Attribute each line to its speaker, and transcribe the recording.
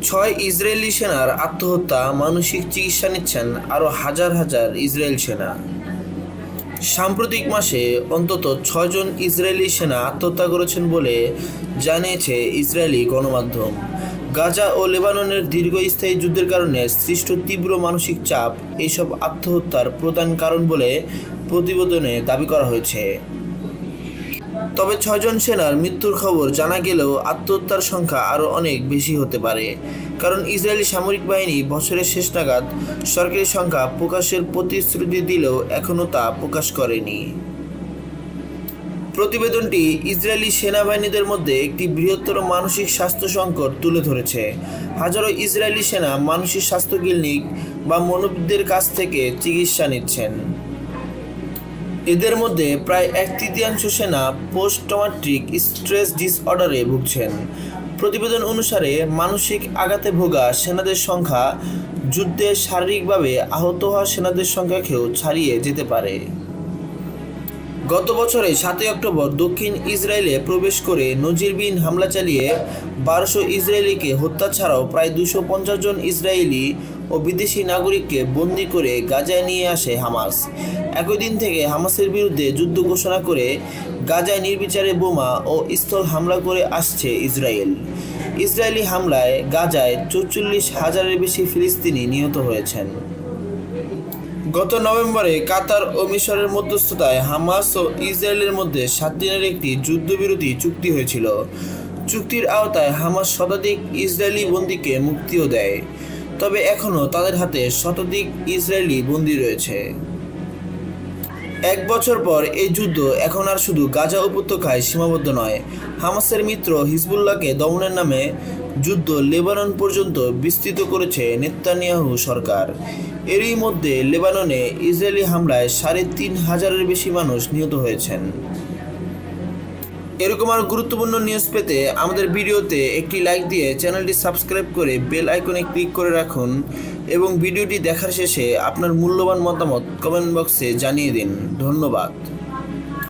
Speaker 1: ছয় ইসরায়েলি সেনার আত্মহত্যা, মানসিক চিকিৎসা নিচ্ছেন আরও হাজার হাজার ইসরায়েল সেনা। সাম্প্রতিক মাসে অন্তত ৬ জন ইসরায়েলি সেনা আত্মহত্যা করেছেন বলে জানিয়েছে ইসরায়েলি গণমাধ্যম। গাজা ও লেবাননের দীর্ঘস্থায়ী যুদ্ধের কারণে সৃষ্ট তীব্র মানসিক চাপ এইসব আত্মহত্যার প্রধান কারণ বলে প্রতিবেদনে দাবি করা হয়েছে। তবে ৬ জন সেনার মৃত্যুর খবর জানা গেলেও আত্মহত্যার সংখ্যা আরও অনেক বেশি হতে পারে, কারণ ইসরায়েলি সামরিক বাহিনী বছরের শেষ নাগাদ সরকারি সংখ্যা প্রকাশের প্রতিশ্রুতি দিলেও এখনও তা প্রকাশ করেনি। প্রতিবেদনটি ইসরায়েলি সেনাবাহিনীদের মধ্যে একটি বৃহত্তর মানসিক স্বাস্থ্য সংকট তুলে ধরেছে। হাজারো ইসরায়েলি সেনা মানসিক স্বাস্থ্য ক্লিনিক বা মনোবিদদের কাছ থেকে চিকিৎসা নিচ্ছেন। এদের মধ্যে প্রায় 1/3 সেনা পোস্ট ট্রমাটিক স্ট্রেস ডিসঅর্ডারে ভুগছেন। প্রতিবেদন অনুসারে মানসিক আঘাতে ভোগা সেনাদের সংখ্যা যুদ্ধে শারীরিকভাবে আহত হওয়া সেনাদের সংখ্যাকেও ছাড়িয়ে যেতে পারে। গত বছরে 7 অক্টোবর দক্ষিণ ইসরায়েলে প্রবেশ করে নজিরবিহীন হামলা চালিয়ে 1200 ইসরায়েলিকে হত্যা ছাড়াও প্রায় 250 জন ইসরায়েলি ও বিদেশি নাগরিককে বন্দী করে গাজায় নিয়ে আসে হামাস। একই দিন থেকে হামাসের বিরুদ্ধে যুদ্ধ ঘোষণা করে গাজায় নির্বিচারে বোমা ও স্থল হামলা করে আসছে ইসরায়েল। ইসরায়েলি হামলায় গাজায় 44,000-এর বেশি ফিলিস্তিনি নিহত হয়েছেন। গত নভেম্বরে কাতার ও মিশরের মধ্যস্থতায় হামাস ও ইসরায়েলের মধ্যে 7 দিনের একটি যুদ্ধবিরতি চুক্তি হয়েছিল। চুক্তির আওতায় হামাস শতাধিক ইসরায়েলি বন্দীকে মুক্তিও দেয়, তবে এখনও তাদের হাতে শতাধিক ইসরায়েলি বন্দী রয়েছে। 1 বছর পর এই যুদ্ধ এখন আর শুধু গাজা উপত্যকায় সীমাবদ্ধ নয়। হামাসের মিত্র হিজবুল্লাহকে দমনের নামে যুদ্ধ লেবানন পর্যন্ত বিস্তৃত করেছে নেতানিয়াহু সরকার। এরই মধ্যে লেবাননে ইসরায়েলি হামলায় 3,500-এর বেশি মানুষ নিহত হয়েছেন। এরকম আর গুরুত্বপূর্ণ নিউজ পেতে আমাদের ভিডিওতে একটি লাইক দিয়ে চ্যানেলটি সাবস্ক্রাইব করে বেল আইকনে ক্লিক করে রাখুন এবং ভিডিওটি দেখার শেষে আপনার মূল্যবান মতামত কমেন্ট বক্সে জানিয়ে দিন। ধন্যবাদ।